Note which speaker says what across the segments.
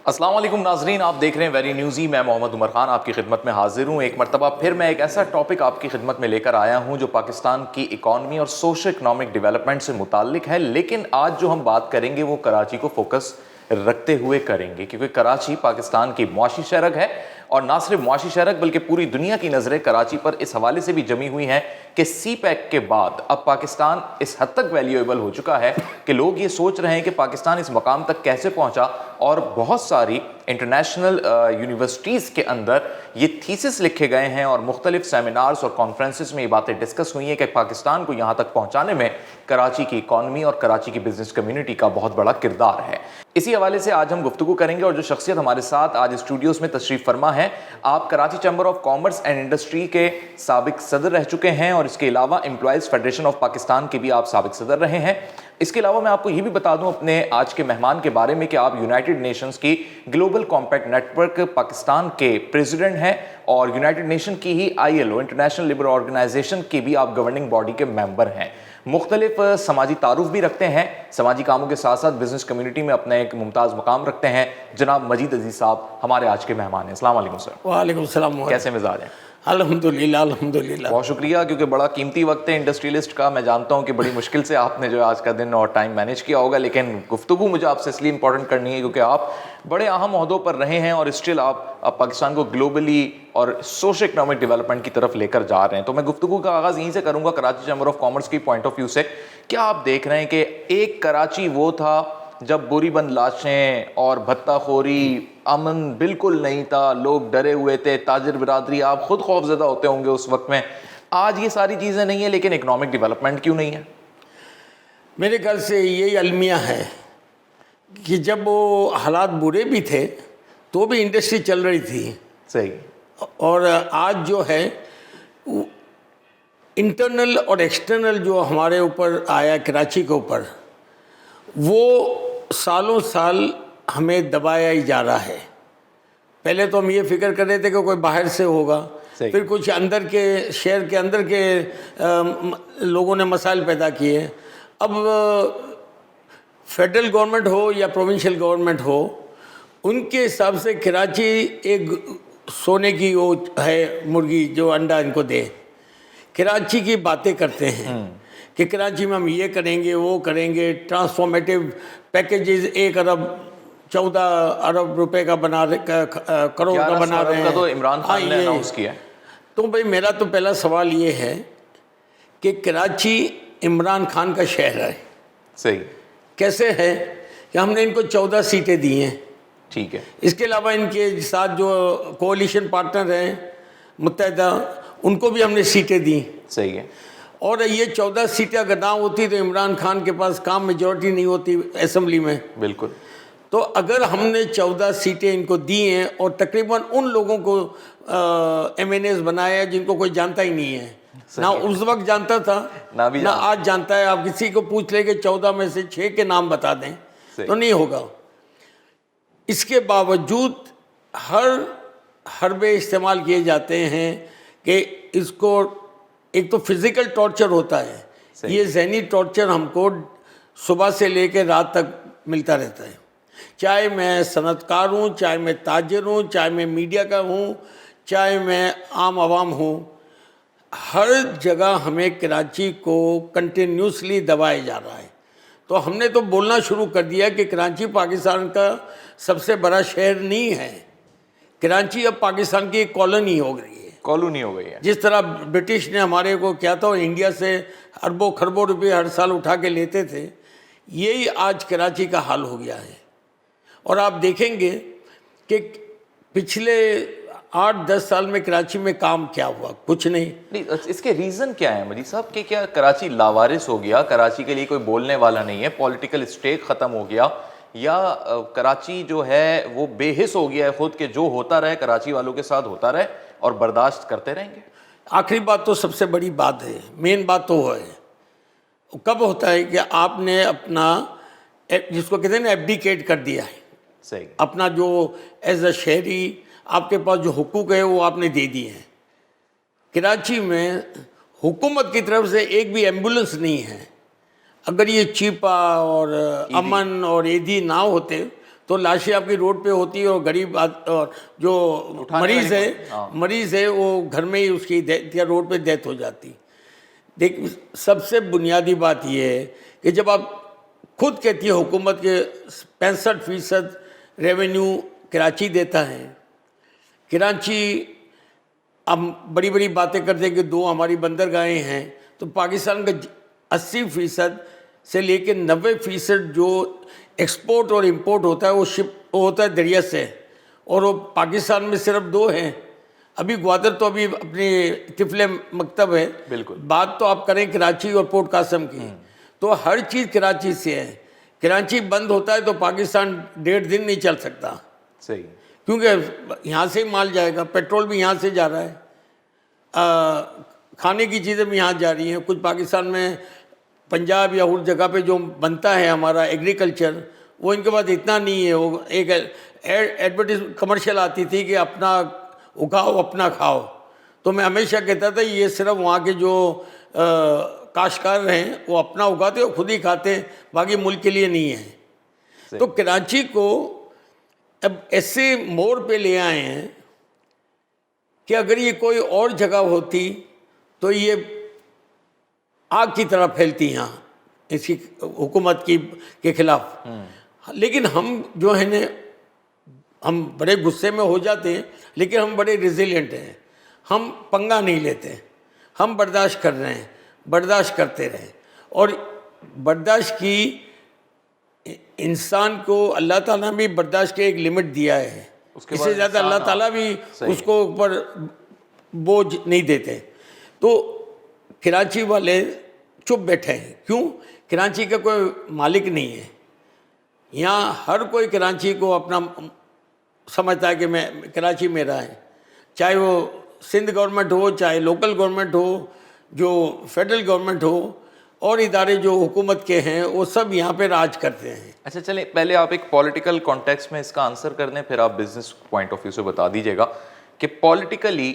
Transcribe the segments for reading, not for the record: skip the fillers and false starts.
Speaker 1: अस्सलाम वालेकुम नाजरीन, आप देख रहे हैं वेरी न्यूज़ी। मैं मोहम्मद उमर खान आपकी खिदमत में हाजिर हूँ। एक मरतबा फिर मैं एक ऐसा टॉपिक आपकी खिदमत में लेकर आया हूँ जो पाकिस्तान की इकॉनमी और सोशो इकनॉमिक डेवलपमेंट से मुताल्लिक है। लेकिन आज जो हम बात करेंगे वो कराची को फोकस रखते हुए करेंगे, क्योंकि कराची पाकिस्तान की मुआशी शहरक है और ना सिर्फ मुआशी शहरक बल्कि पूरी दुनिया की नज़रें कराची पर इस हवाले से भी जमी हुई हैं कि सी पैक के बाद अब पाकिस्तान इस हद तक वैल्यूएबल हो चुका है कि लोग ये सोच रहे हैं कि पाकिस्तान इस मकाम तक कैसे पहुंचा। और बहुत सारी इंटरनेशनल यूनिवर्सिटीज़ के अंदर ये थीसिस लिखे गए हैं और मुख्तलिफ सेमिनार्स और कॉन्फ्रेंसेस में ये बातें डिस्कस हुई हैं कि पाकिस्तान को यहाँ तक पहुँचाने में कराची की इकॉनमी और कराची की बिजनेस कम्युनिटी का बहुत बड़ा किरदार है। इसी हवाले से आज हम गुफ्तगू करेंगे और जो शख्सियत हमारे साथ आज स्टूडियोज़ में तशरीफ़ फरमा है, आप Karachi chamber of commerce and industry के साबिक सदर रह चुके हैं और इसके अलावा एम्प्लॉयज़ फेडरेशन ऑफ पाकिस्तान के भी आप साबिक सदर रहे हैं। इसके अलावा मैं आपको ये भी बता दूं अपने आज के मेहमान के बारे में कि आप यूनाइटेड नेशंस की ग्लोबल कॉम्पैक्ट नेटवर्क पाकिस्तान के प्रेसिडेंट हैं और यूनाइटेड नेशन की ही ILO इंटरनेशनल लेबर ऑर्गेनाइजेशन की भी आप गवर्निंग बॉडी के मेंबर हैं। मुख्तलिफ समाजी तारुफ भी रखते हैं, समाजी कामों के साथ साथ बिजनेस कम्युनिटी में अपना एक मुमताज़ मकाम रखते हैं। जनाब मजीद अजीज़ साहब हमारे आज के मेहमान हैं। अस्सलाम वालेकुम सर।
Speaker 2: वालेकुम सलाम।
Speaker 1: कैसे मिजाज हैं?
Speaker 2: अल्हम्दुलिल्लाह अल्हम्दुलिल्लाह।
Speaker 1: बहुत शुक्रिया, क्योंकि बड़ा कीमती वक्त है इंडस्ट्रियलिस्ट का। मैं जानता हूं कि बड़ी मुश्किल से आपने जो आज का दिन और टाइम मैनेज किया होगा, लेकिन गुफ्तगू मुझे आपसे इसलिए इंपॉर्टेंट करनी है क्योंकि आप बड़े अहम ओहदों पर रहे हैं और स्टिल आप पाकिस्तान को ग्लोबली और सोशो इकनॉमिक डेवलपमेंट की तरफ लेकर जा रहे हैं। तो मैं गुफ्तगू का आगाज़ यहीं से करूँगा, कराची चैम्बर ऑफ कॉमर्स की पॉइंट ऑफ व्यू से। क्या आप देख रहे हैं कि एक कराची वो था जब बोरी बंद लाशें और भत्ताखोरी, अमन बिल्कुल नहीं था, लोग डरे हुए थे, ताजिर बिरादरी आप खुद खौफजदा होते होंगे उस वक्त में। आज ये सारी चीज़ें नहीं है, लेकिन इकनॉमिक डेवलपमेंट क्यों नहीं है?
Speaker 2: मेरे ख्याल से यही अलमिया है कि जब वो हालात बुरे भी थे तो भी इंडस्ट्री चल रही थी।
Speaker 1: सही।
Speaker 2: और आज जो है इंटरनल और एक्सटर्नल जो हमारे ऊपर आया कराची के ऊपर, वो सालों साल हमें दबाया ही जा रहा है। पहले तो हम ये फिक्र कर रहे थे कि कोई बाहर से होगा, फिर कुछ अंदर के शहर के अंदर के लोगों ने मसाइल पैदा किए। अब फेडरल गवर्नमेंट हो या प्रोविंशियल गवर्नमेंट हो, उनके हिसाब से कराची एक सोने की वो है मुर्गी जो अंडा इनको दे। कराची की बातें करते हैं कि कराची में हम ये करेंगे वो करेंगे, ट्रांसफॉर्मेटिव पैकेजेस 1 अरब 14 अरब रुपए का बना रहे, करोड़ का बना रहे हैं।
Speaker 1: तो इमरान खान ने अनाउंस किया।
Speaker 2: तो भाई मेरा तो पहला सवाल ये है कि कराची इमरान खान का शहर है।
Speaker 1: सही।
Speaker 2: कैसे है कि हमने इनको 14 सीटें दी हैं।
Speaker 1: ठीक है।
Speaker 2: इसके अलावा इनके साथ जो कोalition पार्टनर हैं मुत्तहिदा, उनको भी हमने सीटें दी।
Speaker 1: सही है।
Speaker 2: और ये 14 सीटें अगर ना होती तो इमरान खान के पास काम मेजॉरिटी नहीं होती असेंबली में।
Speaker 1: बिल्कुल।
Speaker 2: तो अगर हमने 14 सीटें इनको दी हैं और तकरीबन उन लोगों को MNAs बनाया जिनको कोई जानता ही नहीं है, ना उस वक्त जानता था ना आज जानता है। आप किसी को पूछ ले कि 14 में से 6 के नाम बता दें तो नहीं होगा। इसके बावजूद हर हरबे इस्तेमाल किए जाते हैं कि इसको, एक तो फिज़िकल टॉर्चर होता है, ये ज़हनी टॉर्चर हमको सुबह से लेकर रात तक मिलता रहता है। चाहे मैं सनतकार हूँ, चाहे मैं ताजिर हूँ, चाहे मैं मीडिया का हूँ, चाहे मैं आम आवाम हूँ, हर जगह हमें कराची को कंटिन्यूसली दबाया जा रहा है। तो हमने तो बोलना शुरू कर दिया कि कराची पाकिस्तान का सबसे बड़ा शहर नहीं है। कराची अब पाकिस्तान की एक कॉलोनी हो गई है।
Speaker 1: कॉलोनी हो गई है।
Speaker 2: जिस तरह ब्रिटिश ने हमारे को किया था, इंडिया से अरबों खरबों रुपए हर साल उठा के लेते थे, यही आज कराची का हाल हो गया है। और आप देखेंगे कि पिछले 8-10 साल में कराची में काम क्या हुआ, कुछ नहीं।
Speaker 1: इसके रीज़न क्या है मजीद साहब कि क्या कराची लावारिस हो गया, कराची के लिए कोई बोलने वाला नहीं है, पॉलिटिकल स्टेक ख़त्म हो गया, या कराची जो है वो बेहिस हो गया है खुद के जो होता रहे कराची वालों के साथ होता रहे और बर्दाश्त करते रहेंगे?
Speaker 2: आखिरी बात तो सबसे बड़ी बात है, मेन बात तो वो है। कब होता है कि आपने अपना, जिसको कहते हैं ना, एब्डिकेट कर दिया है।
Speaker 1: सही। अपना
Speaker 2: जो एज अ शहरी आपके पास जो हुकूक है वो आपने दे दिए हैं। कराची में हुकूमत की तरफ से एक भी एम्बुलेंस नहीं है। अगर ये चीपा और अमन और ईदी ना होते तो लाशें आपकी रोड पे होती है और गरीब और जो मरीज है वो घर में ही उसकी डेथ या रोड पे डेथ हो जाती। देख, सबसे बुनियादी बात ये है कि जब आप खुद कहती है हुकूमत के 65% रेवेन्यू कराची देता है, कराची हम बड़ी बड़ी बातें करते हैं कि 2 हमारी बंदरगाहें हैं, तो पाकिस्तान का 80% से लेकर 90% जो एक्सपोर्ट और इंपोर्ट होता है वो होता है दरिया से, और वो पाकिस्तान में सिर्फ 2 हैं। अभी ग्वादर तो अभी अपनी तिफले मकतब है,
Speaker 1: बिल्कुल।
Speaker 2: बात तो आप करें कराची और पोर्ट कासम की, तो हर चीज़ कराची से है। कराची बंद होता है तो पाकिस्तान 1.5 दिन नहीं चल सकता।
Speaker 1: सही।
Speaker 2: क्योंकि यहाँ से ही माल जाएगा, पेट्रोल भी यहाँ से जा रहा है, खाने की चीज़ें भी यहाँ जा रही हैं। कुछ पाकिस्तान में पंजाब या उस जगह पे जो बनता है हमारा एग्रीकल्चर, वो इनके पास इतना नहीं है। वो एक एडवर्टाइज कमर्शियल आती थी कि अपना उगाओ अपना खाओ, तो मैं हमेशा कहता था ये सिर्फ वहाँ के जो काश्तकार हैं वो अपना उगाते और खुद ही खाते, बाकी मुल्क के लिए नहीं है। तो कराची को अब ऐसे मोड़ पे ले आए हैं कि अगर ये कोई और जगह होती तो ये आग की तरह फैलती यहाँ इसकी हुकूमत के खिलाफ। लेकिन हम जो है न, हम बड़े गुस्से में हो जाते हैं, लेकिन हम बड़े रिजिलियंट हैं। हम पंगा नहीं लेते, हम बर्दाश्त कर रहे हैं, बर्दाश्त करते रहें। और बर्दाश्त की इंसान को अल्लाह ताला भी बर्दाश्त के एक लिमिट दिया है, इससे ज़्यादा अल्लाह ताला भी उसको ऊपर बोझ नहीं देते। तो कराची वाले चुप बैठे हैं, क्यों? कराची का कोई मालिक नहीं है। यहाँ हर कोई कराची को अपना समझता है कि मैं कराची मेरा है, चाहे वो सिंध गवर्नमेंट हो, चाहे लोकल गवर्नमेंट हो, जो फेडरल गवर्नमेंट हो, और इदारे जो हुकूमत के हैं वो सब यहाँ पे राज करते हैं।
Speaker 1: अच्छा, चलें, पहले आप एक पॉलिटिकल कॉन्टेक्स्ट में इसका आंसर कर दें, फिर आप बिजनेस पॉइंट ऑफ व्यू से बता दीजिएगा कि पॉलिटिकली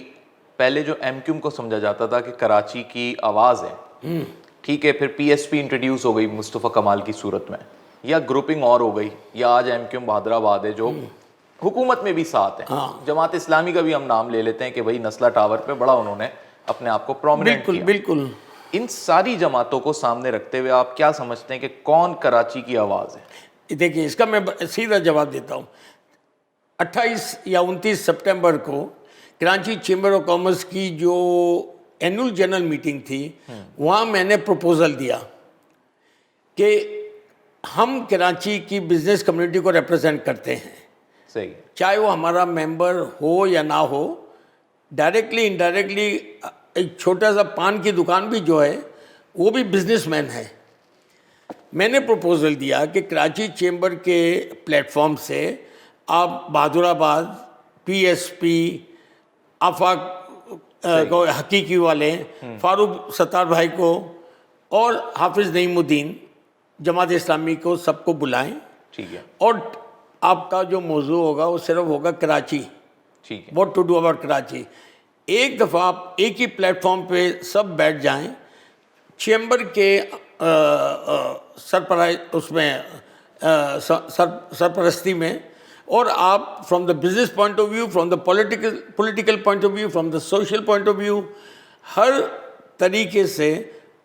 Speaker 1: पहले जो एमक्यूएम को समझा जाता था कि कराची की आवाज़ है, ठीक है, फिर पीएसपी इंट्रोड्यूस हो गई मुस्तफ़ा कमाल की सूरत में, या ग्रुपिंग और हो गई, या आज एमक्यूएम बहादराबाद है जो हुकूमत में भी साथ है।
Speaker 2: हाँ।
Speaker 1: जमात इस्लामी का भी हम नाम ले लेते हैं कि भाई नस्ला टावर पे बड़ा उन्होंने अपने आप को प्रोमिनेंट किया।
Speaker 2: बिल्कुल।
Speaker 1: इन सारी जमातों को सामने रखते हुए आप क्या समझते हैं कि कौन कराची की आवाज़ है?
Speaker 2: देखिए, इसका मैं सीधा जवाब देता हूँ। 28 या 29 सितंबर को कराची चैम्बर ऑफ कॉमर्स की जो एनुअल जनरल मीटिंग थी, वहाँ मैंने प्रपोजल दिया कि हम कराची की बिजनेस कम्युनिटी को रिप्रेजेंट करते हैं।
Speaker 1: सही।
Speaker 2: चाहे वो हमारा मेंबर हो या ना हो, डायरेक्टली इनडायरेक्टली एक छोटा सा पान की दुकान भी जो है वो भी बिजनेसमैन है। मैंने प्रपोजल दिया कि कराची चैम्बर के प्लेटफॉर्म से आप बहादुराबाद, पीएसपी, आफाक को हकीकी वाले, फारूक सत्तार भाई को और हाफिज़ नईमुद्दीन जमात इस्लामी को सबको बुलाएं।
Speaker 1: ठीक है।
Speaker 2: और आपका जो मौजू होगा वो सिर्फ होगा कराची।
Speaker 1: ठीक है।
Speaker 2: What to do about Karachi. एक दफ़ा आप एक ही प्लेटफॉर्म पे सब बैठ जाएं, चैम्बर के सरपरस्ती में, और आप from the business point of view, from the political point of view, from the social point of view, हर तरीके से,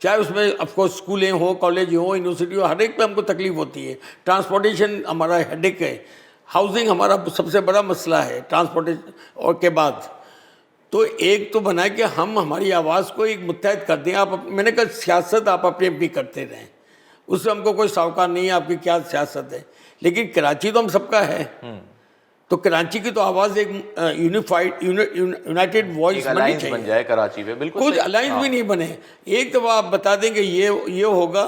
Speaker 2: चाहे उसमें ऑफकोर्स स्कूलें हो, कॉलेज हो, यूनिवर्सिटी हो, हर एक पे हमको तकलीफ होती है। ट्रांसपोर्टेशन हमारा हेडेक है, हाउसिंग हमारा सबसे बड़ा मसला है ट्रांसपोर्टेशन और के बाद। तो एक तो बना कि हम हमारी आवाज़ को एक मुत्तहद कर दें। मैंने कहा सियासत आप अपनी अपनी करते रहें, उससे हमको कोई सावकार नहीं है आपकी क्या सियासत है, लेकिन कराची तो हम सबका है। तो कराची की तो आवाज़ एक यूनाइटेड वॉइस बननी चाहिए,
Speaker 1: बन जाए कराची पे। बिल्कुल
Speaker 2: कुछ अलायंस भी नहीं बने। एक दफ़ा आप बता दें कि ये होगा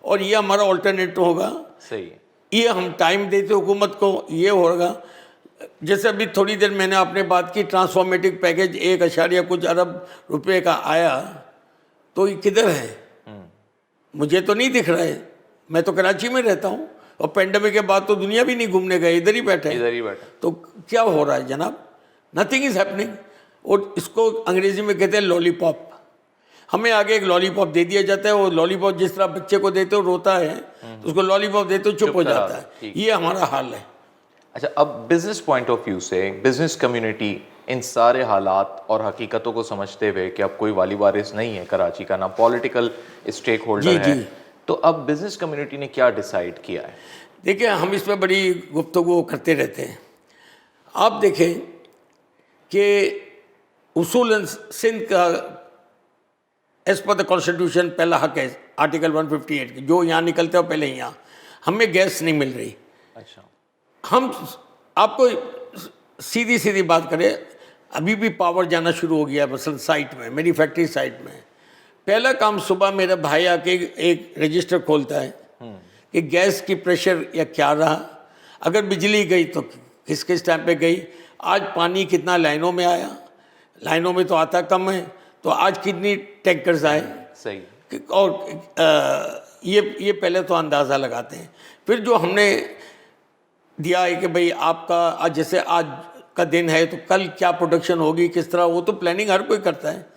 Speaker 2: और ये हमारा ऑल्टरनेटिव होगा।
Speaker 1: सही।
Speaker 2: ये हम टाइम देते हुकूमत को, ये होगा। जैसे अभी थोड़ी देर मैंने आपने बात की ट्रांसफॉर्मेटिव पैकेज 1 कुछ अरब रुपए का आया, तो ये किधर है? मुझे तो नहीं दिख रहा है। मैं तो कराची में रहता हूँ और पेंडेमिक के बाद तो दुनिया भी नहीं घूमने गए, इधर ही बैठे। तो क्या हो रहा है जनाब? Nothing is happening. और इसको अंग्रेजी में कहते हैं लॉलीपॉप। हमें आगे एक लॉलीपॉप दे दिया जाता है, वो लॉलीपॉप जिस तरह बच्चे को देते हो रोता है, तो उसको लॉलीपॉप देते हो चुप हो जाता है। ये हमारा हाल है।
Speaker 1: अच्छा, अब बिजनेस पॉइंट ऑफ व्यू से बिजनेस कम्युनिटी इन सारे हालात और हकीकतों को समझते हुए कि अब कोई वाली वारिस नहीं है कराची का, ना पॉलिटिकल स्टेक होल्डर है, तो अब बिजनेस कम्युनिटी ने क्या डिसाइड किया है?
Speaker 2: देखिए, हम इस पर बड़ी गुफ्तगू करते रहते हैं। आप देखें कि उसूलन सिंध का एज पर द कॉन्स्टिट्यूशन पहला हक है आर्टिकल 158 की, जो यहाँ निकलते हो पहले यहाँ हमें गैस नहीं मिल रही।
Speaker 1: अच्छा,
Speaker 2: हम आपको सीधी सीधी बात करें, अभी भी पावर जाना शुरू हो गया मसलन साइट में, मेरी फैक्ट्री साइट में। पहला काम सुबह मेरा भाई आके एक रजिस्टर खोलता है कि गैस की प्रेशर या क्या रहा, अगर बिजली गई तो किस किस टाइम पे गई, आज पानी कितना लाइनों में आया, लाइनों में तो आता कम है, तो आज कितनी टैंकर्स आए,
Speaker 1: सही,
Speaker 2: और ये पहले तो अंदाज़ा लगाते हैं। फिर जो हमने दिया है कि भाई आपका आज जैसे आज का दिन है तो कल क्या प्रोडक्शन होगी, किस तरह, वो तो प्लानिंग हर कोई करता है।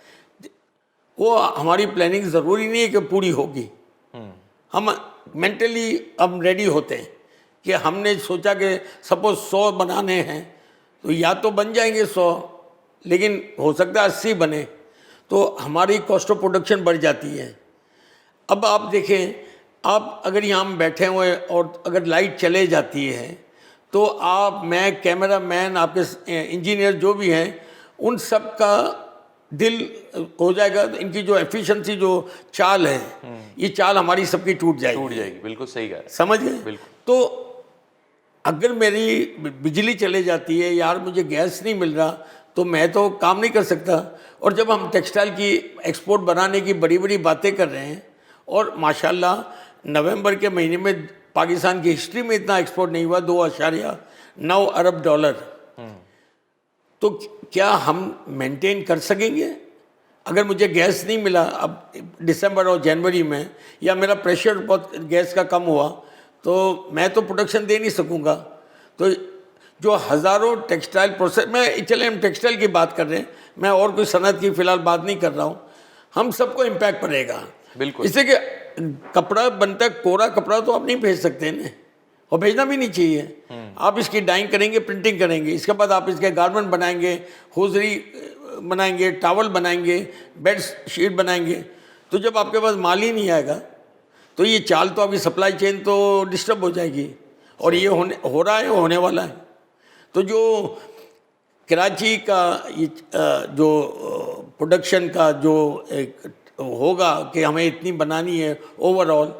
Speaker 2: वो हमारी प्लानिंग ज़रूरी नहीं है कि पूरी होगी। हम मेंटली हम रेडी होते हैं कि हमने सोचा कि सपोज 100 बनाने हैं तो या तो बन जाएंगे 100, लेकिन हो सकता है 80 बने, तो हमारी कॉस्ट ऑफ प्रोडक्शन बढ़ जाती है। अब आप देखें, आप अगर यहाँ बैठे हुए और अगर लाइट चले जाती है तो आप, मैं, कैमरा मैन, आपके इंजीनियर जो भी हैं, उन सब का दिल हो जाएगा। इनकी जो एफिशिएंसी, जो चाल है, ये चाल हमारी सबकी टूट जाएगी।
Speaker 1: बिल्कुल सही कहा,
Speaker 2: समझ गए?
Speaker 1: बिल्कुल।
Speaker 2: तो अगर मेरी बिजली चले जाती है, यार मुझे गैस नहीं मिल रहा, तो मैं तो काम नहीं कर सकता। और जब हम टेक्सटाइल की एक्सपोर्ट बनाने की बड़ी बड़ी बातें कर रहे हैं, और माशाल्लाह नवंबर के महीने में पाकिस्तान की हिस्ट्री में इतना एक्सपोर्ट नहीं हुआ, $2.9 अरब, तो क्या हम मेंटेन कर सकेंगे? अगर मुझे गैस नहीं मिला अब दिसंबर और जनवरी में, या मेरा प्रेशर बहुत गैस का कम हुआ, तो मैं तो प्रोडक्शन दे नहीं सकूंगा। तो जो हज़ारों टेक्सटाइल प्रोसेस में, चले हम टेक्सटाइल की बात कर रहे हैं, मैं और कोई सनत की फ़िलहाल बात नहीं कर रहा हूँ, हम सबको इम्पैक्ट पड़ेगा।
Speaker 1: बिल्कुल,
Speaker 2: इससे कि कपड़ा बनता है, कोरा कपड़ा तो आप नहीं भेज सकते ना, और भेजना भी नहीं चाहिए। आप इसकी डाइंग करेंगे, प्रिंटिंग करेंगे, इसके बाद आप इसके गारमेंट बनाएंगे, होजरी बनाएंगे, टावल बनाएंगे, बेड शीट बनाएंगे। तो जब आपके पास माल ही नहीं आएगा तो ये चाल तो आपकी सप्लाई चेन तो डिस्टर्ब हो जाएगी, और ये हो रहा है, होने वाला है। तो जो कराची का ये जो प्रोडक्शन का जो एक होगा कि हमें इतनी बनानी है ओवरऑल,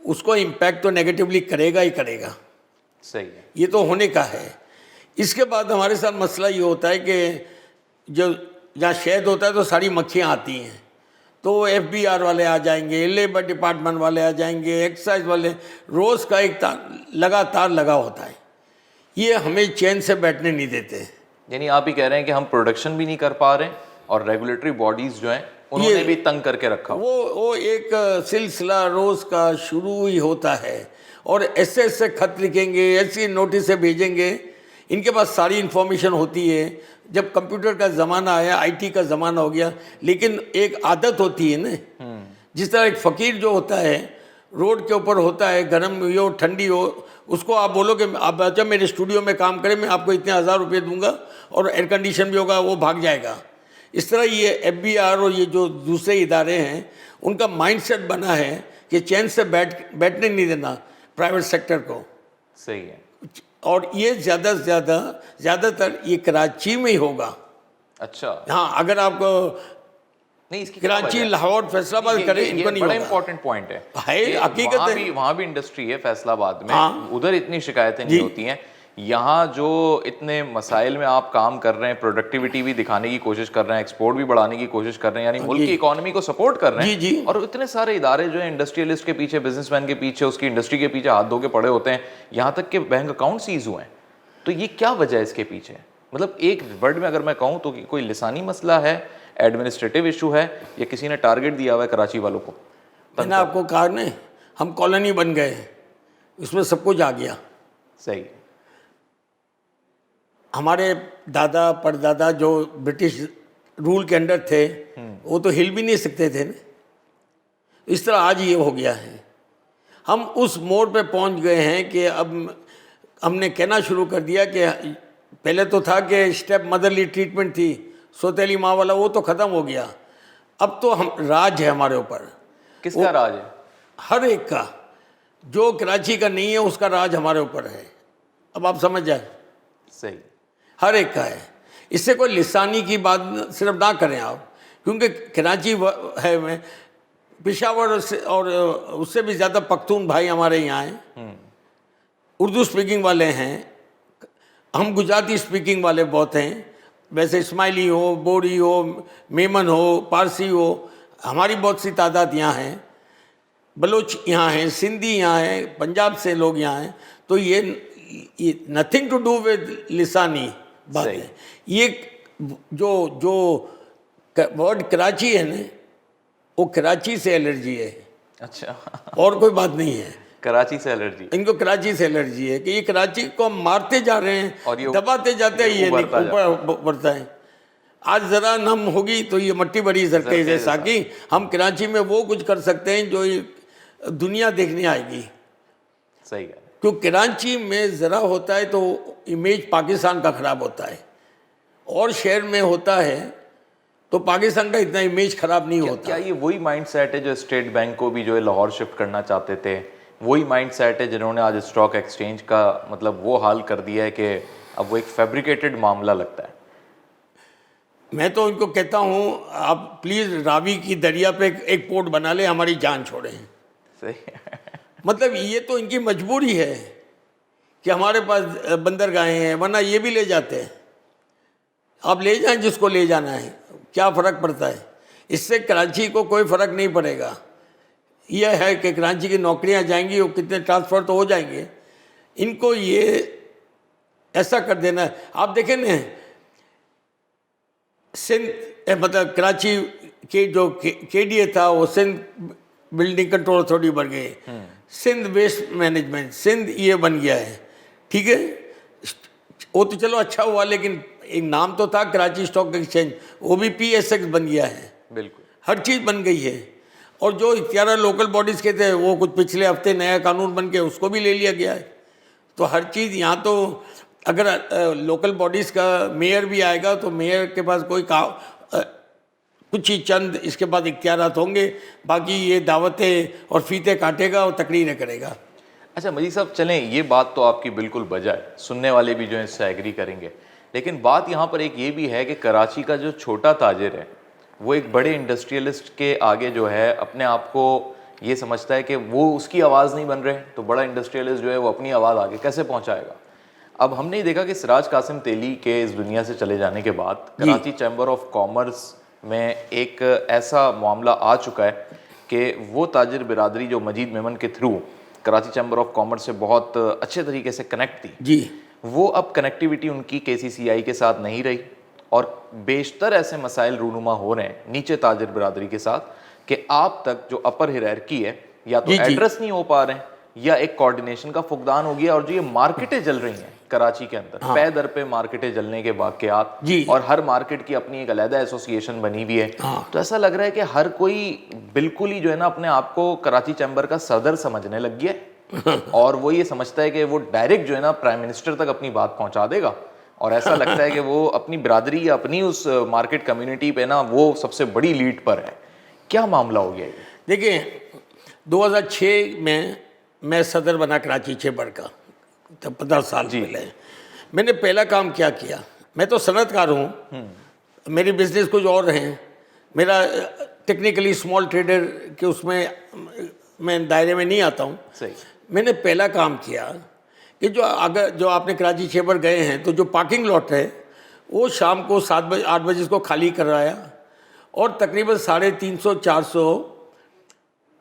Speaker 2: उसको इम्पैक्ट तो नेगेटिवली करेगा ही करेगा।
Speaker 1: सही है,
Speaker 2: ये तो होने का है। इसके बाद हमारे साथ मसला ये होता है कि जो जहाँ शहद होता है तो सारी मक्खियाँ आती हैं, तो FBR वाले आ जाएंगे, लेबर डिपार्टमेंट वाले आ जाएंगे, एक्साइज वाले, रोज़ का एक लगातार लगा होता है। ये हमें चैन से बैठने नहीं देते।
Speaker 1: यानी आप ही कह रहे हैं कि हम प्रोडक्शन भी नहीं कर पा रहे और रेगुलेटरी बॉडीज जो हैं उन्होंने भी तंग करके रखा।
Speaker 2: वो एक सिलसिला रोज़ का शुरू ही होता है, और ऐसे ऐसे खत लिखेंगे, ऐसी नोटिस भेजेंगे, इनके पास सारी इन्फॉर्मेशन होती है। जब कंप्यूटर का ज़माना आया, IT का ज़माना हो गया, लेकिन एक आदत होती है ना, जिस तरह एक फ़कीर जो होता है रोड के ऊपर होता है, गर्म हो ठंडी हो, उसको आप बोलो कि आप अच्छा मेरे स्टूडियो में काम करें, मैं आपको इतने 1000 रुपये दूंगा और एयर कंडीशन भी होगा, वो भाग जाएगा। इस तरह ये FBR और ये जो दूसरे इदारे हैं, उनका माइंडसेट बना है कि चैन से बैठने नहीं देना प्राइवेट सेक्टर को।
Speaker 1: सही है, और
Speaker 2: ये ज़्यादातर ये कराची में ही होगा।
Speaker 1: अच्छा,
Speaker 2: हाँ, अगर आपको
Speaker 1: नहीं, इसकी
Speaker 2: कराची, लाहौर, फैसलाबाद करें, इनको नहीं होगा।
Speaker 1: बड़ा इंपॉर्टेंट पॉइंट है,
Speaker 2: हकीकत है।
Speaker 1: वहाँ भी इंडस्ट्री है फैसलाबाद में,
Speaker 2: हाँ,
Speaker 1: उधर इतनी शिकायतें नहीं होती हैं। यहाँ जो इतने मसाइल में आप काम कर रहे हैं, प्रोडक्टिविटी भी दिखाने की कोशिश कर रहे हैं, एक्सपोर्ट भी बढ़ाने की कोशिश कर रहे हैं, यानी मुल्क की इकोनॉमी को सपोर्ट कर रहे हैं।
Speaker 2: जी, जी।
Speaker 1: और इतने सारे इदारे जो है इंडस्ट्रियलिस्ट के पीछे, बिजनेसमैन के पीछे, उसकी इंडस्ट्री के पीछे हाथ धो के पड़े होते हैं, यहाँ तक कि बैंक अकाउंट सीज हुए हैं। तो ये क्या वजह है इसके पीछे? मतलब एक वर्ड में अगर मैं कहूँ तो कोई लिसानी मसला है, एडमिनिस्ट्रेटिव इशू है, या किसी ने टारगेट दिया हुआ है कराची वालों को?
Speaker 2: मैंने आपको कहा ना, हम कॉलोनी बन गए, इसमें सब कुछ आ गया।
Speaker 1: सही।
Speaker 2: हमारे दादा परदादा जो ब्रिटिश रूल के अंडर थे, वो तो हिल भी नहीं सकते थे ना। इस तरह आज ये हो गया है। हम उस मोड़ पे पहुंच गए हैं कि अब हमने कहना शुरू कर दिया कि पहले तो था कि स्टेप मदरली ट्रीटमेंट थी, सौतेली माँ वाला, वो तो ख़त्म हो गया। अब तो हम राज है हमारे ऊपर।
Speaker 1: किसका राज है?
Speaker 2: हर एक का, जो कराची का नहीं है उसका राज हमारे ऊपर है। अब आप समझ जाए,
Speaker 1: सही,
Speaker 2: हर एक का है। इससे कोई लिसानी की बात सिर्फ ना करें आप, क्योंकि कराची है में पेशावर और उससे भी ज़्यादा पख्तून भाई हमारे यहाँ हैं, उर्दू स्पीकिंग वाले हैं, हम गुजराती स्पीकिंग वाले बहुत हैं। वैसे इस्माइली हो, बोरी हो, मेमन हो, पारसी हो, हमारी बहुत सी तादाद यहाँ हैं। बलोच यहाँ हैं, सिंधी यहाँ हैं, पंजाब से लोग यहाँ हैं। तो ये नथिंग टू डू विद लिसानी बात है। ये जो वर्ड कराची है ना, वो कराची से एलर्जी है।
Speaker 1: अच्छा।
Speaker 2: और कोई बात नहीं है,
Speaker 1: कराची से एलर्जी,
Speaker 2: इनको कराची से एलर्जी है कि ये कराची को हम मारते जा रहे हैं और दबाते जाते हैं, ये ऊपर बढ़ता है। आज ज़रा नम होगी तो ये मट्टी बड़ी सरके जैसा कि हम कराची में वो कुछ कर सकते हैं जो दुनिया देखने आएगी।
Speaker 1: सही है।
Speaker 2: क्यों कराची में ज़रा होता है तो इमेज पाकिस्तान का ख़राब होता है, और शहर में होता है तो पाकिस्तान का इतना इमेज ख़राब नहीं होता।
Speaker 1: क्या ये वही माइंड सेट है जो स्टेट बैंक को भी जो है लाहौर शिफ्ट करना चाहते थे? वही माइंड सेट है जिन्होंने आज स्टॉक एक्सचेंज का मतलब वो हाल कर दिया है कि अब वो एक फैब्रिकेटेड मामला लगता है?
Speaker 2: मैं तो इनको कहता हूँ, आप प्लीज़ रावी की दरिया पे एक पोर्ट बना ले, हमारी जान छोड़ें।
Speaker 1: सही।
Speaker 2: मतलब ये तो इनकी मजबूरी है कि हमारे पास बंदरगाहें हैं, वरना ये भी ले जाते हैं। आप ले जाएं जिसको ले जाना है, क्या फ़र्क पड़ता है? इससे कराची को कोई फ़र्क नहीं पड़ेगा। यह है कि कराची की नौकरियां जाएंगी और कितने ट्रांसफ़र तो हो जाएंगे। इनको ये ऐसा कर देना है। आप देखें ना, सिंध मतलब कराची के जो KDA था वो सिंध बिल्डिंग कंट्रोल अथॉरिटी बन गई, सिंध वेस्ट मैनेजमेंट, सिंध ये बन गया है। ठीक है, वो तो चलो अच्छा हुआ, लेकिन एक नाम तो था कराची स्टॉक एक्सचेंज, वो भी PSX बन गया है।
Speaker 1: बिल्कुल,
Speaker 2: हर चीज़ बन गई है। और जो इख्तियार लोकल बॉडीज़ के थे वो कुछ पिछले हफ्ते नया कानून बन के उसको भी ले लिया गया है। तो हर चीज़ यहाँ तो अगर लोकल बॉडीज़ का मेयर भी आएगा तो मेयर के पास कोई कुछ ही चंद इसके बाद इख्तियारात होंगे, बाकी ये दावतें और फीते काटेगा और तकरीरें करेगा।
Speaker 1: अच्छा मजीद साहब, चलें, ये बात तो आपकी बिल्कुल बजा है, सुनने वाले भी जो है इससे एग्री करेंगे, लेकिन बात यहाँ पर एक ये भी है कि कराची का जो छोटा ताजिर है वो एक बड़े इंडस्ट्रियलिस्ट के आगे जो है अपने आप को ये समझता है कि वो उसकी आवाज़ नहीं बन रहे, तो बड़ा इंडस्ट्रियलिस्ट जो है वो अपनी आवाज़ आगे कैसे पहुँचाएगा? अब हमने ही देखा कि सिराज कासिम तेली के इस दुनिया से चले जाने के बाद कराची चैम्बर ऑफ कॉमर्स में एक ऐसा मामला आ चुका है कि वो ताजिर बिरादरी जो मजीद मेमन के through Karachi chamber of commerce से बहुत अच्छे तरीके से कनेक्ट थी
Speaker 2: जी,
Speaker 1: वो अब कनेक्टिविटी उनकी KCCI के साथ नहीं रही और बेशतर ऐसे मसाइल रूनुमा हो रहे हैं नीचे ताजिर बिरादरी के साथ कि आप तक जो अपर हिरार्की है या तो एड्रेस नहीं हो पा रहे हैं या एक कोऑर्डिनेशन का फुकदान हो गया। और जो ये मार्केटें जल रही हैं कराची के अंदर, पै दर पे मार्केटें जलने के वाकयात, और हर मार्केट की अपनी एक अलग एसोसिएशन बनी हुई है, तो ऐसा लग रहा है कि हर कोई बिल्कुल ही जो है ना अपने आप को कराची चैम्बर का सदर समझने लग गया है और वो ये समझता है कि वो डायरेक्ट जो है ना प्राइम मिनिस्टर तक अपनी बात पहुंचा देगा। और ऐसा लगता है कि वो अपनी बिरादरी या अपनी उस मार्केट कम्युनिटी पे ना वो सबसे बड़ी लीड पर है। क्या मामला हो गया ये?
Speaker 2: देखिए 2006 में मैं सदर बना कराची चैम्बर का, तब 15 साल पहले। मैंने पहला काम क्या किया, मैं तो सनतकार हूँ, मेरी बिजनेस कुछ और हैं, मेरा टेक्निकली स्मॉल ट्रेडर के उसमें मैं दायरे में नहीं आता हूँ। मैंने पहला काम किया कि जो आपने कराची चैम्बर गए हैं तो जो पार्किंग लॉट है वो शाम को 7 बजे 8 बजे इसको खाली करवाया और तकरीबन 350-400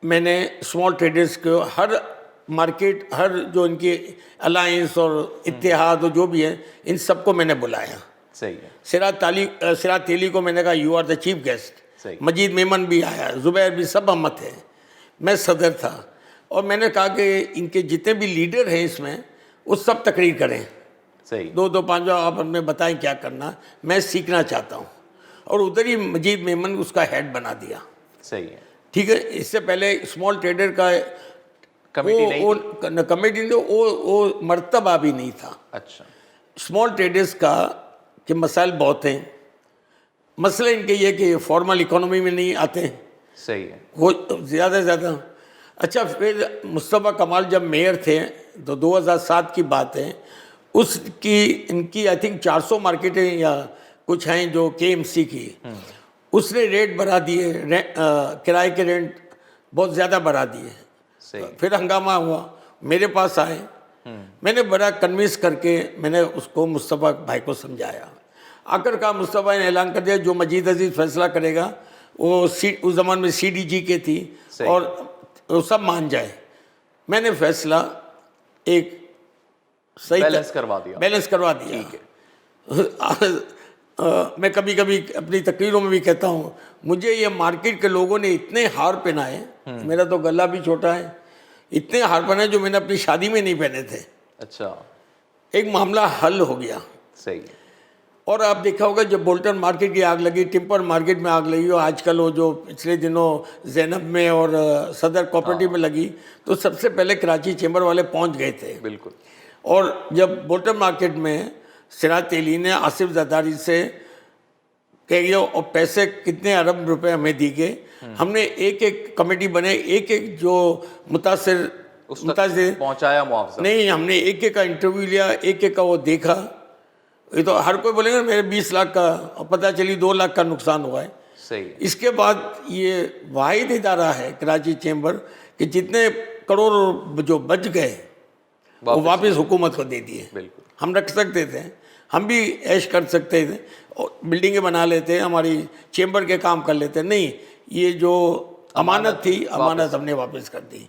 Speaker 2: मैंने स्मॉल ट्रेडर्स को हर मार्केट, हर जो इनके अलायंस और इत्तेहाद और जो भी है, इन सबको मैंने बुलाया।
Speaker 1: सही है।
Speaker 2: सिराज तेली को मैंने कहा you are the chief guest. Majeed Memon भी आया, जुबैर भी, सब हम थे, मैं सदर था। और मैंने कहा कि इनके जितने भी लीडर हैं इसमें वो सब तकरीर करें।
Speaker 1: सही।
Speaker 2: 2-5 आप हमें बताएं क्या करना, मैं सीखना चाहता हूँ। और उधर ही मजीद मेमन उसका हेड बना दिया।
Speaker 1: सही है।
Speaker 2: ठीक है। इससे पहले स्मॉल ट्रेडर का
Speaker 1: कमेटी नहीं
Speaker 2: कमेटी ने वो मर्तबा भी नहीं था।
Speaker 1: अच्छा,
Speaker 2: स्मॉल ट्रेडर्स का के मसाइल बहुत हैं। मसले इनके ये कि फॉर्मल इकोनॉमी में नहीं आते हैं,
Speaker 1: सही है।
Speaker 2: वो ज़्यादा से ज़्यादा। अच्छा, फिर मुस्तफ़ा कमाल जब मेयर थे तो 2007 की बात है, उसकी इनकी आई थिंक 400 मार्केटें या कुछ हैं जो KMC की, उसने रेट बढ़ा दिए, किराए के रेंट बहुत ज़्यादा बढ़ा दिए।
Speaker 1: सही।
Speaker 2: फिर हंगामा हुआ, मेरे पास आए, मैंने बड़ा कन्विंस करके मैंने उसको मुस्तफ़ा भाई को समझाया। आखिरकार मुस्तफ़ा ने ऐलान कर दिया जो मजीद अजीज फैसला करेगा वो उस ज़मान में CDG के थी और वो सब मान जाए। मैंने फैसला एक सही
Speaker 1: बैलेंस करवा दिया।
Speaker 2: ठीक है। मैं कभी कभी अपनी तकरीरों में भी कहता हूँ, मुझे ये मार्केट के लोगों ने इतने हार पहनाए, मेरा तो गला भी छोटा है, इतने हार पहनाए जो मैंने अपनी शादी में नहीं पहने थे।
Speaker 1: अच्छा,
Speaker 2: एक मामला हल हो गया।
Speaker 1: सही है।
Speaker 2: और आप देखा होगा जब बोल्टन मार्केट की आग लगी, टिम्पर मार्केट में आग लगी, और आजकल वो जो पिछले दिनों जैनब में और सदर कोऑपरेटिव में लगी, तो सबसे पहले कराची चैम्बर वाले पहुंच गए थे।
Speaker 1: बिल्कुल।
Speaker 2: और जब बोल्टन मार्केट में सिराज तेली ने आसिफ जरदारी से कहिए और पैसे कितने अरब रुपए हमें दी गए, हमने एक एक कमेटी बने, एक एक जो मुतासिर
Speaker 1: पहुंचाया मुआवजा
Speaker 2: नहीं, हमने एक एक का इंटरव्यू लिया, एक एक का वो देखा। ये तो हर कोई बोलेगा मेरे 20 लाख का, और पता चली 2 लाख का नुकसान हुआ है।
Speaker 1: सही है।
Speaker 2: इसके बाद ये वाहिद इदारा है कराची चैम्बर कि जितने करोड़ जो बच गए वो वापस हुकूमत को दे दिए।
Speaker 1: बिल्कुल।
Speaker 2: हम रख सकते थे, हम भी ऐश कर सकते थे और बिल्डिंगें बना लेते, हमारी चैम्बर के काम कर लेते। नहीं, ये जो अमानत थी, अमानत हमने वापस कर दी।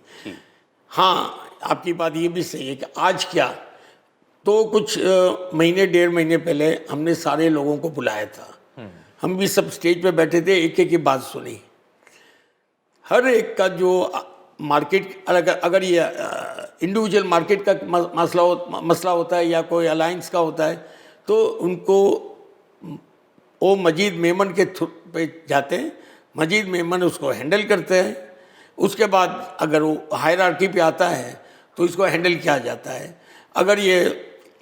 Speaker 2: हाँ, आपकी बात ये भी सही है कि आज क्या, तो कुछ महीने 1.5 महीने पहले हमने सारे लोगों को बुलाया था, हम भी सब स्टेज पे बैठे थे, एक एक की बात सुनी। हर एक का जो मार्केट, अगर ये इंडिविजुअल मार्केट का मसला होता है या कोई अलायंस का होता है, तो उनको वो मजीद मेमन के थ्रू पे जाते हैं, मजीद मेमन उसको हैंडल करते हैं। उसके बाद अगर वो हायरार्की पे आता है तो इसको हैंडल किया जाता है। अगर ये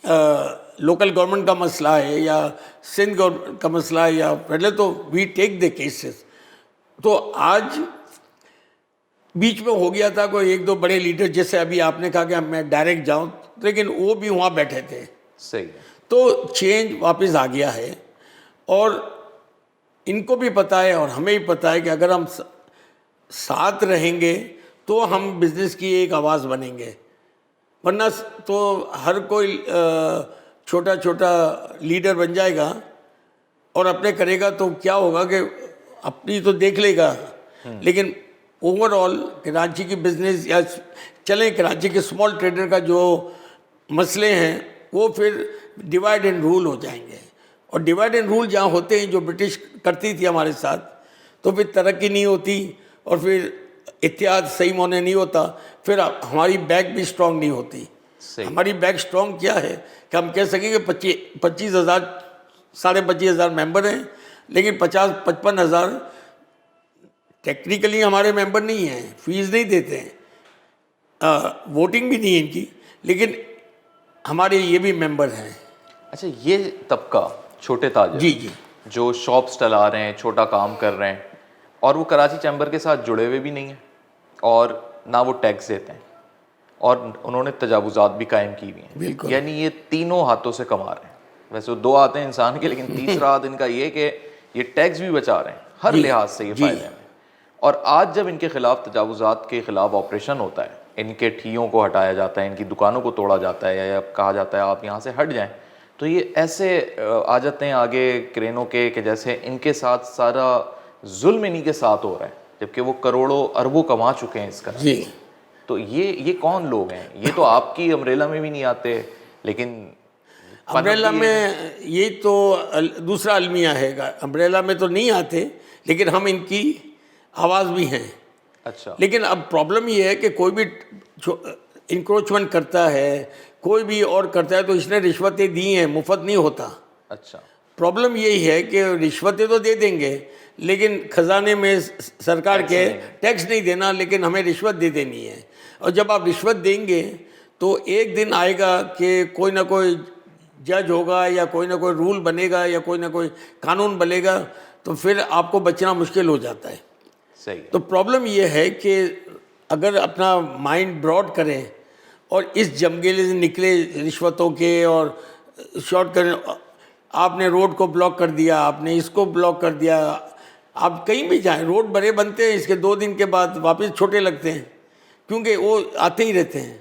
Speaker 2: लोकल गवर्नमेंट का मसला है या सिंध गवर्नमेंट का मसला है, या पहले तो वी टेक द केसेस। तो आज बीच में हो गया था कोई 1-2 बड़े लीडर, जैसे अभी आपने कहा कि मैं डायरेक्ट जाऊं, लेकिन वो भी वहाँ बैठे थे।
Speaker 1: सही है।
Speaker 2: तो चेंज वापस आ गया है और इनको भी पता है और हमें भी पता है कि अगर हम साथ रहेंगे तो हम बिजनेस की एक आवाज़ बनेंगे, वरना तो हर कोई छोटा छोटा लीडर बन जाएगा और अपने करेगा तो क्या होगा कि अपनी तो देख लेगा, लेकिन ओवरऑल कराची की बिजनेस या चलें कराची के स्मॉल ट्रेडर का जो मसले हैं वो फिर डिवाइड एंड रूल हो जाएंगे। और डिवाइड एंड रूल जहाँ होते हैं, जो ब्रिटिश करती थी हमारे साथ, तो फिर तरक्की नहीं होती और फिर इत्तेहाद सही माने नहीं होता, फिर हमारी बैक भी स्ट्रांग नहीं होती। हमारी बैक स्ट्रांग क्या है कि हम कह सकेंगे 25,000 25,500 मेंबर हैं, लेकिन 50-55,000 टेक्निकली हमारे मेंबर नहीं हैं, फीस नहीं देते हैं, वोटिंग भी नहीं है इनकी, लेकिन हमारे ये भी मेंबर हैं।
Speaker 1: अच्छा, ये तबका छोटे ताजर
Speaker 2: जी
Speaker 1: जो शॉप्स चला रहे हैं, छोटा काम कर रहे हैं, और वो कराची चैम्बर के साथ जुड़े हुए भी नहीं हैं और ना वो टैक्स देते हैं, और उन्होंने तजावुजात भी कायम की हुई हैं, यानी ये तीनों हाथों से कमा रहे हैं। वैसे दो हाथ हैं इंसान के, लेकिन तीसरा हाथ इनका ये कि ये टैक्स भी बचा रहे हैं, हर लिहाज से ये फायदे हैं। और आज जब इनके खिलाफ तजावुजात के खिलाफ ऑपरेशन होता है, इनके ठियों को हटाया जाता है, इनकी दुकानों को तोड़ा जाता है, या कहा जाता है आप यहाँ से हट जाएं, तो ये ऐसे आ जाते हैं आगे क्रेनों के कि जैसे इनके साथ सारा जुल्म इन्हीं के साथ हो रहा है, जबकि वो करोड़ों अरबों कमा चुके हैं इसका।
Speaker 2: जी।
Speaker 1: तो ये कौन लोग हैं? ये तो आपकी अम्ब्रेला में भी नहीं आते, लेकिन
Speaker 2: अम्ब्रेला में ये तो दूसरा अलमिया है, अम्ब्रेला में तो नहीं आते, लेकिन हम इनकी आवाज़ भी हैं।
Speaker 1: अच्छा।
Speaker 2: लेकिन अब प्रॉब्लम ये है कि कोई भी इंक्रोचमेंट करता है, कोई भी और करता है, तो इसने रिश्वतें दी हैं, मुफ्त नहीं होता।
Speaker 1: अच्छा।
Speaker 2: प्रॉब्लम यही है कि रिश्वतें तो दे देंगे, लेकिन ख़जाने में सरकार के टैक्स नहीं देना, लेकिन हमें रिश्वत दे देनी है। और जब आप रिश्वत देंगे तो एक दिन आएगा कि कोई ना कोई जज होगा या कोई ना कोई रूल बनेगा या कोई ना कोई कानून बनेगा, तो फिर आपको बचना मुश्किल हो जाता है।
Speaker 1: सही है।
Speaker 2: तो प्रॉब्लम ये है कि अगर अपना माइंड ब्रॉड करें और इस जमगेले से निकले रिश्वतों के और शॉर्ट करें, आपने रोड को ब्लॉक कर दिया, आपने इसको ब्लॉक कर दिया, आप कहीं भी जाएं रोड बड़े बनते हैं, इसके 2 दिन के बाद वापस छोटे लगते हैं, क्योंकि वो आते ही रहते हैं।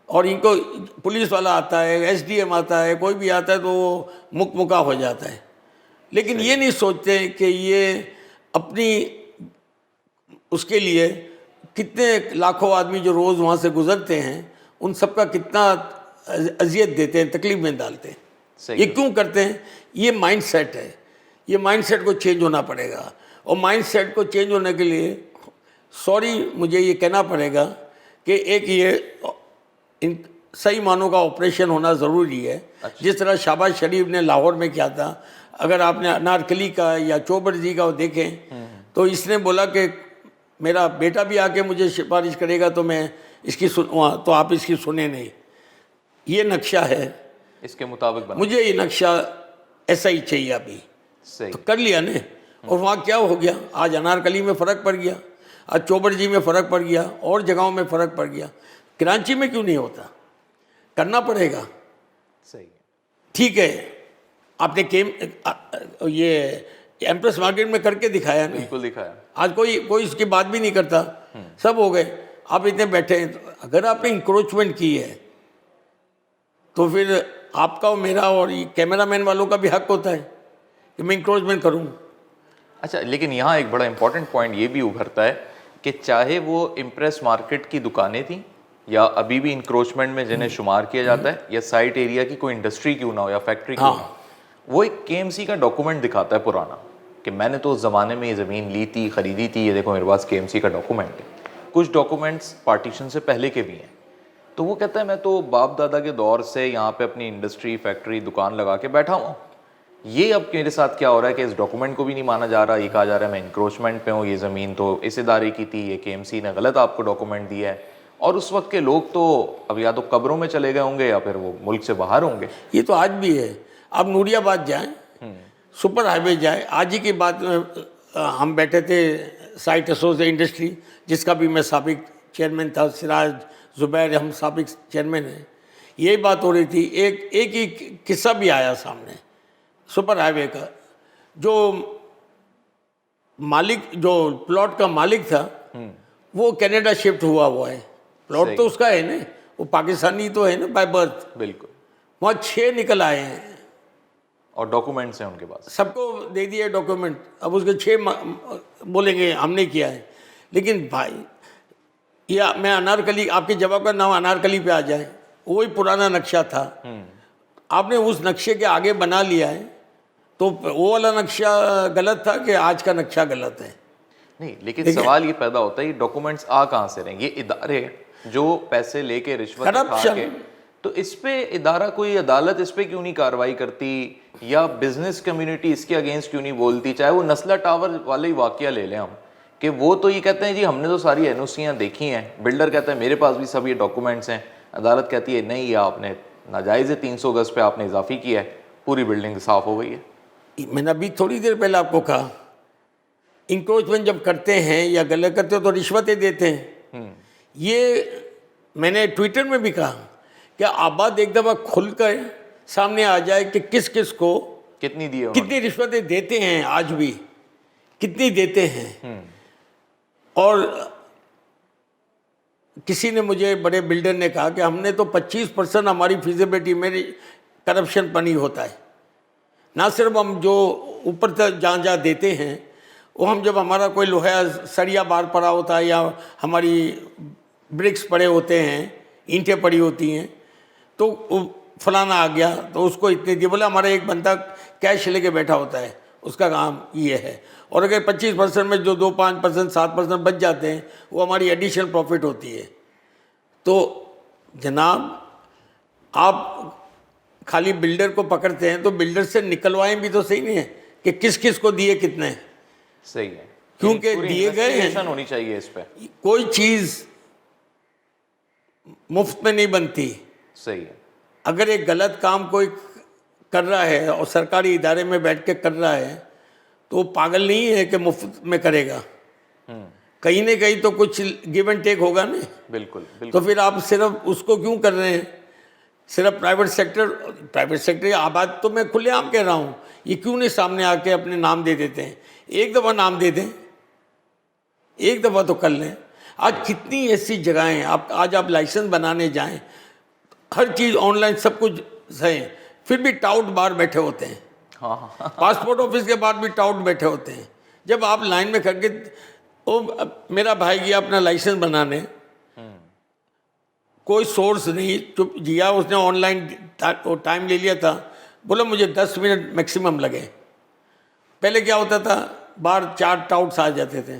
Speaker 2: और इनको पुलिस वाला आता है, एसडीएम आता है, कोई भी आता है तो वो मुकमुका हो जाता है। लेकिन ये नहीं सोचते कि ये अपनी उसके लिए कितने लाखों आदमी जो रोज़ वहाँ से गुजरते हैं उन सबका कितना अजियत देते हैं, तकलीफ में डालते हैं। ये क्यों करते हैं? ये माइंडसेट है। ये माइंडसेट को चेंज होना पड़ेगा। और माइंडसेट को चेंज होने के लिए मुझे ये कहना पड़ेगा कि एक ये इन सही मानों का ऑपरेशन होना ज़रूरी है। जिस तरह शहबाज शरीफ ने लाहौर में किया था, अगर आपने अनारकली का या चौबड़ जी का देखें तो इसने बोला कि मेरा बेटा भी आके मुझे सिफारिश करेगा तो मैं इसकी तो आप इसकी सुने नहीं। ये नक्शा है, इसके मुताबिक बना। मुझे ये नक्शा ऐसा ही चाहिए अभी। सही। तो कर लिया ने। और वहाँ क्या हो गया? आज अनारकली में फ़र्क पड़ गया, आज चौबड़ जी में फ़र्क पड़ गया, और जगहों में फ़र्क पड़ गया। कराची में क्यों नहीं होता? करना पड़ेगा। सही है। ठीक है, आपने ये एम्प्रेस मार्केट में करके दिखाया नहीं? बिल्कुल दिखाया। आज कोई इसकी बात भी नहीं करता, सब हो गए। आप इतने बैठे हैं, तो अगर आपने इंक्रोचमेंट की है तो फिर आपका और मेरा और कैमरामैन वालों का भी हक होता है कि मैं इंक्रोचमेंट करूं। अच्छा, लेकिन यहाँ एक बड़ा इंपॉर्टेंट पॉइंट ये भी उभरता है कि चाहे वो इम्प्रेस मार्केट की दुकानें थी या अभी भी इंक्रोचमेंट में जिन्हें शुमार किया जाता है, या साइट एरिया की कोई इंडस्ट्री क्यों ना हो या फैक्ट्री क्यों ना हो, वो एक केएमसी का डॉक्यूमेंट दिखाता है पुराना कि मैंने तो उस ज़माने में ये ज़मीन ली थी, ख़रीदी थी, ये देखो मेरे पास केएमसी का डॉक्यूमेंट है। कुछ डॉक्यूमेंट्स पार्टीशन से पहले के भी हैं। तो वो कहता है मैं तो बाप दादा के दौर से यहाँ पे अपनी इंडस्ट्री, फैक्ट्री, दुकान लगा के बैठा हुआ हूँ। ये अब मेरे साथ क्या हो रहा है कि इस डॉक्यूमेंट को भी नहीं माना जा रहा। ये कहा जा रहा है मैं इंक्रोचमेंट पे हूँ, ये ज़मीन तो इस इदारे की थी, ये केएमसी ने गलत आपको डॉक्यूमेंट दिया है। और उस वक्त के लोग तो अब या तो कब्रों में चले गए होंगे या फिर वो मुल्क से बाहर होंगे। ये तो आज भी है। आप नूरियाबाद जाएं, सुपर हाईवे जाए, आज ही की बात में हम बैठे थे साइट एसोसिएशन इंडस्ट्री, जिसका भी मैं साबिक चेयरमैन था, सिराज जुबैर हम साबिक चेयरमैन हैं। यही बात हो रही थी। एक ही किस्सा भी आया सामने सुपर हाईवे का। जो मालिक, जो प्लॉट का मालिक था, वो कनाडा शिफ्ट हुआ है। प्लॉट तो उसका है ना, वो पाकिस्तानी तो है ना बाय बर्थ। बिल्कुल। वहाँ 6 निकल आए हैं और डॉक्यूमेंट्स हैं उनके पास, सबको दे दिए डॉक्यूमेंट। अब उसके 6 बोलेंगे हमने किया है। लेकिन भाई, या मैं अनारकली, आपके जवाब का नाम अनारकली पे आ जाए, वही पुराना नक्शा था। आपने उस नक्शे के आगे बना लिया है, तो वो वाला नक्शा गलत था कि आज का नक्शा गलत है? नहीं, लेकिन सवाल ये पैदा होता है ये डॉक्यूमेंट्स आ कहाँ से रहे? ये इदारे जो पैसे लेके रिश्वत खा के, तो इस पे इदारा, कोई अदालत इस पे क्यों नहीं कार्रवाई करती, या बिजनेस कम्युनिटी इसके अगेंस्ट क्यों नहीं बोलती? चाहे वो नस्ला टावर वाले ही वाकया ले लें हम, कि वो तो ये कहते हैं जी हमने तो सारी एनओसियाँ देखी हैं, बिल्डर कहता है मेरे पास भी सब ये डॉक्यूमेंट्स हैं, अदालत कहती है नहीं, ये आपने नाजायज़ 300 गज पे आपने इजाफी किया है, पूरी बिल्डिंग साफ़ हो गई है। मैंने अभी थोड़ी देर पहले आपको कहा, इंक्रोचमेंट जब करते हैं या गलत करते हो तो रिश्वतें देते हैं। ये मैंने ट्विटर में भी कहा कि आबाद एक दफ़ा खुलकर सामने आ जाए कि किस किस को कितनी दी है, कितनी रिश्वतें देते हैं, आज भी कितनी देते हैं। और किसी ने मुझे, बड़े बिल्डर ने कहा कि हमने तो 25% हमारी फिजिबिलिटी में करप्शन पनी होता है। ना सिर्फ हम जो ऊपर तक जहाँ देते हैं, वो हम जब हमारा कोई लोहा सरिया बार पड़ा होता है या हमारी ब्रिक्स पड़े होते हैं, ईंटें पड़ी होती हैं, तो फलाना आ गया तो उसको इतने दिए। बोले हमारा एक बंदा कैश लेके बैठा होता है, उसका काम ये है। और अगर 25% में जो 2-5%, 7% बच जाते हैं, वो हमारी एडिशनल प्रॉफिट होती है। तो जनाब, आप खाली बिल्डर को पकड़ते हैं तो बिल्डर से निकलवाएं भी तो सही नहीं है कि किस किस को दिए कितने। सही है, क्योंकि दिए गए हैं, होनी चाहिए इस पे। कोई चीज़ मुफ्त में नहीं बनती।
Speaker 1: सही है।
Speaker 2: अगर एक गलत काम कोई कर रहा है और सरकारी इदारे में बैठ के कर रहा है तो वो पागल नहीं है कि मुफ्त में करेगा। कहीं ना कहीं तो कुछ गिव एंड टेक होगा ना।
Speaker 1: बिल्कुल
Speaker 2: तो
Speaker 1: बिल्कुल।
Speaker 2: फिर आप सिर्फ उसको क्यों कर रहे हैं? सिर्फ प्राइवेट सेक्टर आबाद तो मैं खुलेआम कह रहा हूँ, ये क्यों नहीं सामने आके अपने नाम दे देते हैं? एक दफ़ा नाम दे दें, एक दफ़ा तो कर लें। आज कितनी ऐसी जगहें हैं, आप लाइसेंस बनाने जाएं, हर चीज़ ऑनलाइन सब कुछ है, फिर भी टाउट बाहर बैठे होते हैं।
Speaker 1: हाँ।
Speaker 2: पासपोर्ट ऑफिस के बाद भी टाउट बैठे होते हैं। जब आप लाइन में खड़ के, मेरा भाई गया अपना लाइसेंस बनाने, कोई सोर्स नहीं, चुप जिया, उसने ऑनलाइन टाइम ले लिया था, बोला मुझे 10 मिनट मैक्सिमम लगे। पहले क्या होता था, बाहर 4 टाउट्स आ जाते थे।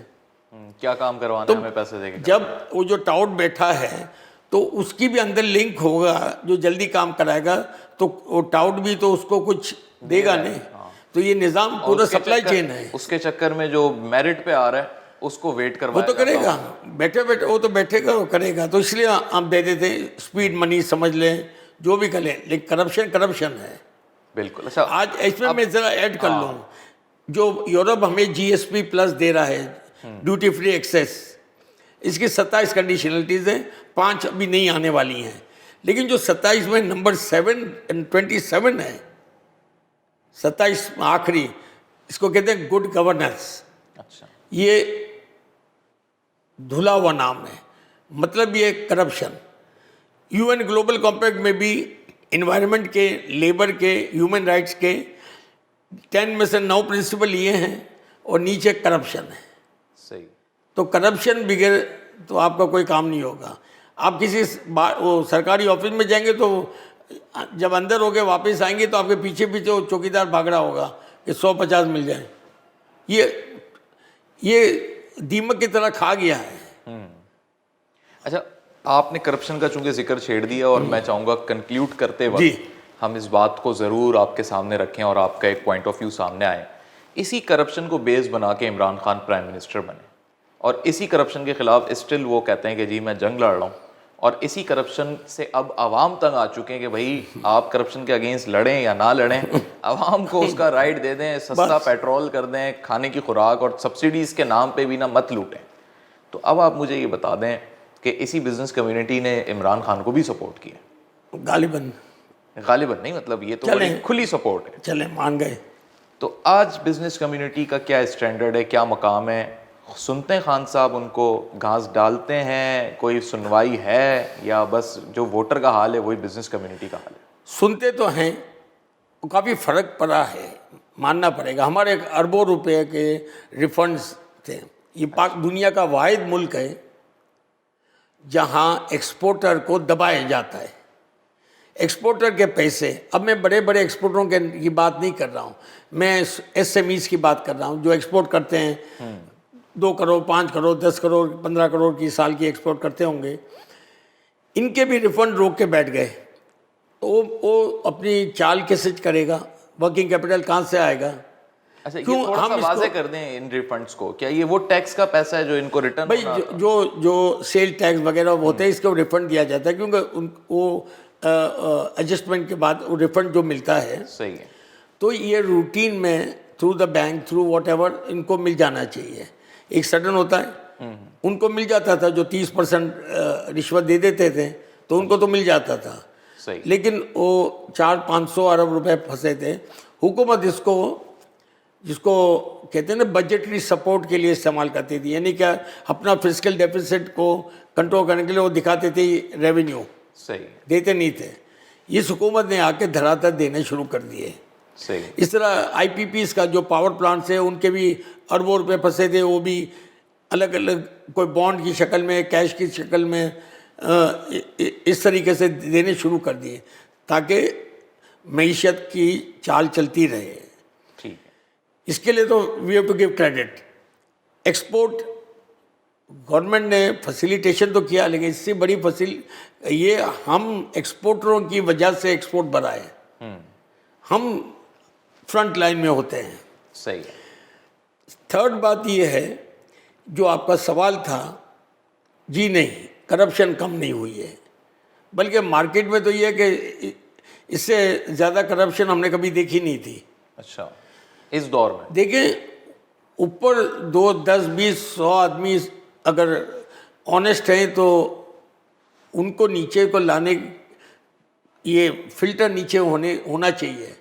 Speaker 1: क्या काम करवाना
Speaker 2: तो
Speaker 1: है, हमें पैसे देके।
Speaker 2: जब वो जो टाउट बैठा है तो उसकी भी अंदर लिंक होगा जो जल्दी काम कराएगा, तो वो टाउट भी तो उसको कुछ देगा नहीं। तो ये निज़ाम पूरा सप्लाई चेन है।
Speaker 1: उसके चक्कर में जो मेरिट पे आ रहा है उसको वेट
Speaker 2: वो
Speaker 1: करवाएगा।
Speaker 2: तो करेगा, बैठे बैठे वो तो बैठेगा, वो करेगा। तो इसलिए हम दे देते हैं, स्पीड मनी समझ लें, जो भी कर लें, लेकिन करप्शन है।
Speaker 1: बिल्कुल। अच्छा,
Speaker 2: आज इसमें मैं ज़रा ऐड कर लूँ, जो यूरोप हमें GSP प्लस दे रहा है, ड्यूटी फ्री एक्सेस, इसकी 27 कंडीशनलिटीज़ हैं, 5 अभी नहीं आने वाली हैं। लेकिन जो 27 में नंबर 27 है, 27 आखिरी, इसको कहते हैं गुड गवर्नेंस।
Speaker 1: अच्छा,
Speaker 2: ये धुला हुआ नाम है, मतलब ये करप्शन। UN ग्लोबल कॉम्पैक्ट में भी इन्वायरमेंट के, लेबर के, ह्यूमन राइट्स के 10 में से 9 प्रिंसिपल ये हैं और नीचे करप्शन है।
Speaker 1: सही।
Speaker 2: तो करप्शन बिगैर तो आपका कोई काम नहीं होगा। आप किसी वो सरकारी ऑफिस में जाएंगे तो जब अंदर होके वापस आएंगे तो आपके पीछे पीछे वो चौकीदार भाग रहा होगा कि 150 मिल जाए। ये दीमक की तरह खा गया है।
Speaker 1: अच्छा, आपने करप्शन का चूंकि जिक्र छेड़ दिया और मैं चाहूँगा कंक्लूड करते वक्त हम इस बात को ज़रूर आपके सामने रखें और आपका एक पॉइंट ऑफ व्यू सामने आए। इसी करप्शन को बेस बना के इमरान खान प्राइम मिनिस्टर बने और इसी करप्शन के खिलाफ स्टिल वो कहते हैं कि जी मैं जंग लड़ रहा हूँ, और इसी करप्शन से अब आवाम तंग आ चुके हैं कि भाई आप करप्शन के अगेंस्ट लड़ें या ना लड़ें, आवाम को उसका राइट दे दें, सस्ता पेट्रोल कर दें, खाने की खुराक, और सब्सिडीज़ के नाम पे भी ना मत लूटें। तो अब आप मुझे ये बता दें कि इसी बिजनेस कम्युनिटी ने इमरान खान को भी सपोर्ट किया।
Speaker 2: गालिबन
Speaker 1: नहीं, मतलब ये तो बड़ी खुली सपोर्ट है।
Speaker 2: चले मान गए।
Speaker 1: तो आज बिजनेस कम्युनिटी का क्या स्टैंडर्ड है, क्या मकाम है? सुनते हैं खान साहब उनको, घास डालते हैं, कोई सुनवाई है, या बस जो वोटर का हाल है वही बिजनेस कम्युनिटी का हाल है?
Speaker 2: सुनते तो हैं, काफ़ी फ़र्क पड़ा है, मानना पड़ेगा। हमारे अरबों रुपए के रिफंड्स थे। ये पाक दुनिया का वाहिद मुल्क है जहां एक्सपोर्टर को दबाया जाता है। एक्सपोर्टर के पैसे, अब मैं बड़े बड़े एक्सपोर्टरों की बात नहीं कर रहा हूँ, मैं SMEs की बात कर रहा हूँ जो एक्सपोर्ट करते हैं। 2 करोड़, 5 करोड़, 10 करोड़, 15 करोड़ की साल की एक्सपोर्ट करते होंगे। इनके भी रिफंड रोक के बैठ गए। तो वो अपनी चाल कैसे करेगा? वर्किंग कैपिटल कहाँ से आएगा?
Speaker 1: अच्छा, क्यों थोड़ा सा वाज़ेह कर दें इन रिफंड्स को, क्या ये वो टैक्स का पैसा है जो इनको रिटर्न
Speaker 2: भाई जो सेल टैक्स वगैरह होते हैं इसको रिफंड दिया जाता है, क्योंकि वो एडजस्टमेंट के बाद वो रिफंड जो मिलता है।
Speaker 1: सही है।
Speaker 2: तो ये रूटीन में through the bank, through whatever इनको मिल जाना चाहिए। एक सडन होता है, उनको मिल जाता था, जो 30% रिश्वत दे देते थे तो उनको तो मिल जाता था।
Speaker 1: सही।
Speaker 2: लेकिन वो 400-500 अरब रुपए फंसे थे। हुकूमत इसको, जिसको कहते हैं ना, बजटरी सपोर्ट के लिए इस्तेमाल करती थी। यानी क्या, अपना फिजिकल डेफिसिट को कंट्रोल करने के लिए वो दिखाते थे रेवेन्यू।
Speaker 1: सही।
Speaker 2: देते नहीं थे। इस हुकूमत ने आके धरातल देने शुरू कर दिए।
Speaker 1: सही।
Speaker 2: इस तरह IPPs का जो पावर प्लांट्स है उनके भी अरबों रुपए फंसे थे। वो भी अलग अलग, कोई बॉन्ड की शक्ल में, कैश की शक्ल में, इस तरीके से देने शुरू कर दिए ताकि मईशत की चाल चलती रहे।
Speaker 1: ठीक है।
Speaker 2: इसके लिए तो we have to give credit. Export government ने फैसिलिटेशन तो किया, लेकिन इससे बड़ी ये हम एक्सपोर्टरों की वजह से एक्सपोर्ट बढ़ा है। हम फ्रंट लाइन में होते हैं।
Speaker 1: सही है।
Speaker 2: थर्ड बात ये है, जो आपका सवाल था, जी नहीं, करप्शन कम नहीं हुई है। बल्कि मार्केट में तो ये है कि इससे ज़्यादा करप्शन हमने कभी देखी नहीं थी।
Speaker 1: अच्छा, इस दौर में
Speaker 2: देखिए, ऊपर 2, 10, 20, 100 आदमी अगर ऑनेस्ट हैं तो उनको नीचे को लाने, ये फिल्टर नीचे होना चाहिए,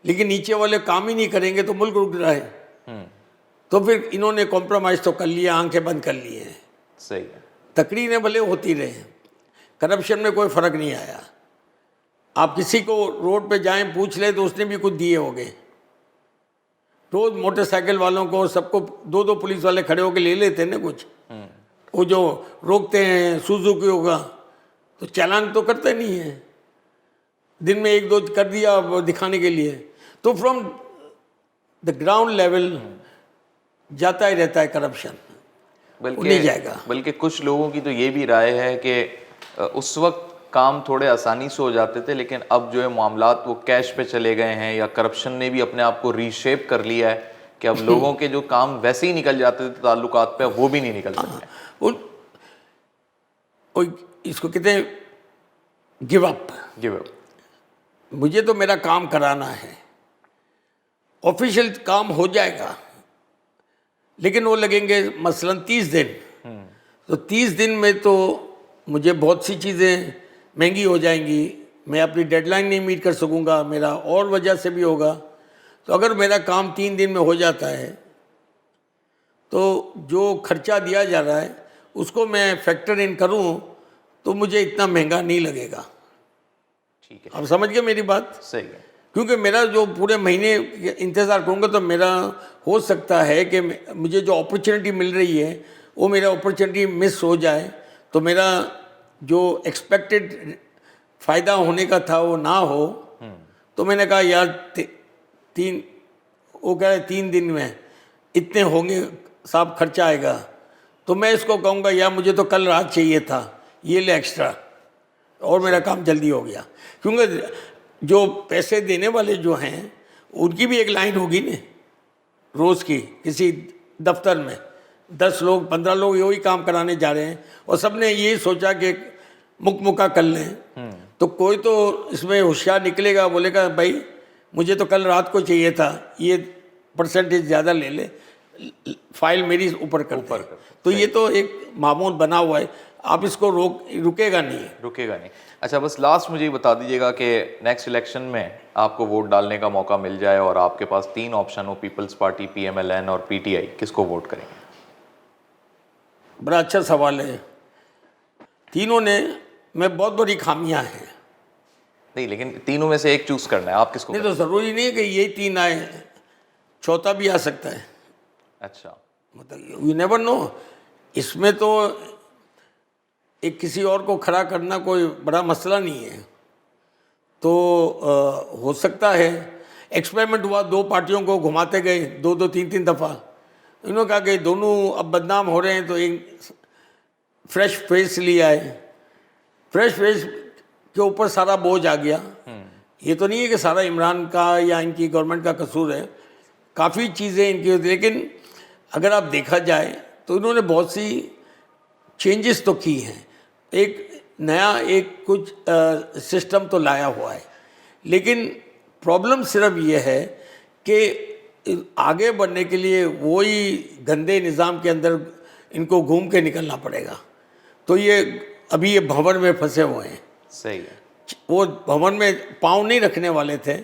Speaker 2: लेकिन नीचे वाले काम ही नहीं करेंगे तो मुल्क रुक रहा है। तो फिर इन्होंने कॉम्प्रोमाइज़ तो कर लिया, आंखें बंद कर लिए हैं।
Speaker 1: सही है।
Speaker 2: तकरीरें भले होती रहे, करप्शन में कोई फ़र्क नहीं आया। आप किसी को रोड पे जाएं पूछ ले तो उसने भी कुछ दिए होंगे। रोज़ मोटरसाइकिल वालों को सबको 2-2 पुलिस वाले खड़े होकर ले लेते हैं ना कुछ। वो जो रोकते हैं सुजुकी होगा तो चालान तो करते नहीं है, दिन में 1-2 कर दिया वो दिखाने के लिए। तो फ्रॉम द ग्राउंड लेवल जाता ही रहता है करप्शन, नहीं जाएगा।
Speaker 1: बल्कि कुछ लोगों की तो ये भी राय है कि उस वक्त काम थोड़े आसानी से हो जाते थे, लेकिन अब जो है मामलात वो कैश पे चले गए हैं, या करप्शन ने भी अपने आप को रीशेप कर लिया है कि अब लोगों के जो काम वैसे ही निकल जाते थे ताल्लुकात पे, वो भी नहीं निकल सकते।
Speaker 2: इसको कहते हैं गिव अप। मुझे तो मेरा काम कराना है, ऑफिशियल काम हो जाएगा, लेकिन वो लगेंगे मसलन 30 दिन। तो 30 दिन में तो मुझे बहुत सी चीज़ें महंगी हो जाएंगी, मैं अपनी डेडलाइन नहीं मीट कर सकूंगा, मेरा और वजह से भी होगा। तो अगर मेरा काम 3 दिन में हो जाता है तो जो खर्चा दिया जा रहा है उसको मैं फैक्टर इन करूं तो मुझे इतना महंगा नहीं लगेगा।
Speaker 1: ठीक है,
Speaker 2: आप समझ गए मेरी बात?
Speaker 1: सही है।
Speaker 2: क्योंकि मेरा जो पूरे महीने इंतज़ार करूंगा तो मेरा हो सकता है कि मुझे जो अपॉर्चुनिटी मिल रही है वो मेरा अपॉर्चुनिटी मिस हो जाए, तो मेरा जो एक्सपेक्टेड फ़ायदा होने का था वो ना हो। तो मैंने कहा यार वो कह रहे 3 दिन में इतने होंगे साहब, खर्चा आएगा। तो मैं इसको कहूँगा यार मुझे तो कल रात चाहिए था, ये ले एक्स्ट्रा, और मेरा काम जल्दी हो गया। क्योंकि जो पैसे देने वाले जो हैं उनकी भी एक लाइन होगी ना रोज़ की, किसी दफ्तर में 10 लोग 15 लोग यही काम कराने जा रहे हैं और सब ने ये सोचा कि मुक्का कर लें। तो कोई तो इसमें होशियार निकलेगा, बोलेगा भाई मुझे तो कल रात को चाहिए था, ये परसेंटेज ज़्यादा ले ले, फाइल मेरी ऊपर कर। तो ये तो एक मामूल बना हुआ है, आप इसको रुकेगा नहीं।
Speaker 1: अच्छा, बस लास्ट मुझे बता दीजिएगा कि नेक्स्ट इलेक्शन में आपको वोट डालने का मौका मिल जाए और आपके पास 3 ऑप्शन हो, पीपल्स पार्टी, PMLN और PTI, किसको वोट करेंगे?
Speaker 2: बड़ा अच्छा सवाल है। तीनों में बहुत बड़ी खामियां हैं।
Speaker 1: नहीं, लेकिन तीनों में से एक चूज करना है, आप किसको?
Speaker 2: नहीं, तो ज़रूरी नहीं है कि यही 3 आए, चौथा भी आ सकता है।
Speaker 1: अच्छा,
Speaker 2: मतलब यू नेवर नो। इसमें तो एक किसी और को खड़ा करना कोई बड़ा मसला नहीं है। तो हो सकता है, एक्सपेरिमेंट हुआ, 2 पार्टियों को घुमाते गए 2-2, 3-3 दफ़ा। इन्होंने कहा कि दोनों अब बदनाम हो रहे हैं तो एक फ्रेश फेस लिया है। फ्रेश फेस के ऊपर सारा बोझ आ गया। ये तो नहीं है कि सारा इमरान का या इनकी गवर्नमेंट का कसूर है, काफ़ी चीज़ें इनकी होती, लेकिन अगर आप देखा जाए तो इन्होंने बहुत सी चेंजेस तो की हैं। एक नया कुछ सिस्टम तो लाया हुआ है, लेकिन प्रॉब्लम सिर्फ ये है कि आगे बढ़ने के लिए वही गंदे निज़ाम के अंदर इनको घूम के निकलना पड़ेगा। तो ये अभी ये भंवर में फंसे हुए हैं।
Speaker 1: सही है।
Speaker 2: वो भवन में पाँव नहीं रखने वाले थे,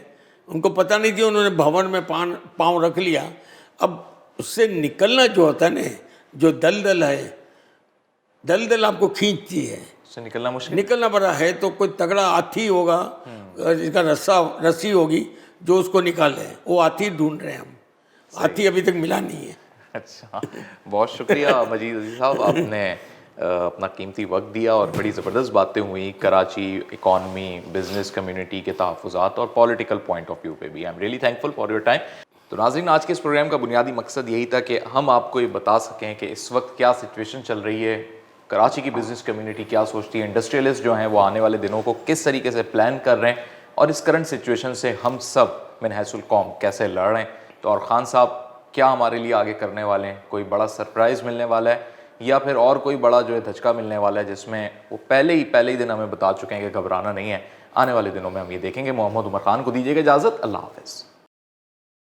Speaker 2: उनको पता नहीं थी, उन्होंने भवन में पाँव रख लिया। अब उससे निकलना जो होता है ना, जो दलदल है, दलदल आपको खींचती है,
Speaker 1: उससे निकलना मुश्किल,
Speaker 2: निकलना बड़ा है। तो कोई तगड़ा हाथी होगा जिसका रस्सी होगी जो उसको निकाले, वो हाथी ढूंढ रहे हैं हम, हाथी अभी तक मिला नहीं है।
Speaker 1: अच्छा, बहुत शुक्रिया मजीद अजीज साहब, आपने अपना कीमती वक्त दिया और बड़ी ज़बरदस्त बातें हुई कराची इकॉनमी, बिजनेस कम्युनिटी के तहफ़्फ़ुज़ात और पॉलिटिकल पॉइंट ऑफ व्यू पे भी। I am really thankful for your time. तो नाज़रीन, आज के इस प्रोग्राम का बुनियादी मकसद यही था कि हम आपको ये बता सकें कि इस वक्त क्या सिचुएशन चल रही है, कराची की बिज़नेस कम्युनिटी क्या सोचती है, इंडस्ट्रियलिस्ट जो हैं वो आने वाले दिनों को किस तरीके से प्लान कर रहे हैं, और इस करंट सिचुएशन से हम सब मिन हैसुल कौम कैसे लड़ रहे हैं। तो और ख़ान साहब क्या हमारे लिए आगे करने वाले हैं, कोई बड़ा सरप्राइज़ मिलने वाला है, या फिर और कोई बड़ा जो है धचका मिलने वाला है, जिसमें वो पहले ही दिन हमें बता चुके हैं कि घबराना नहीं है। आने वाले दिनों में हम ये देखेंगे। मोहम्मद उमर खान को दीजिएगा इजाज़त। अल्लाह हाफ़िज़।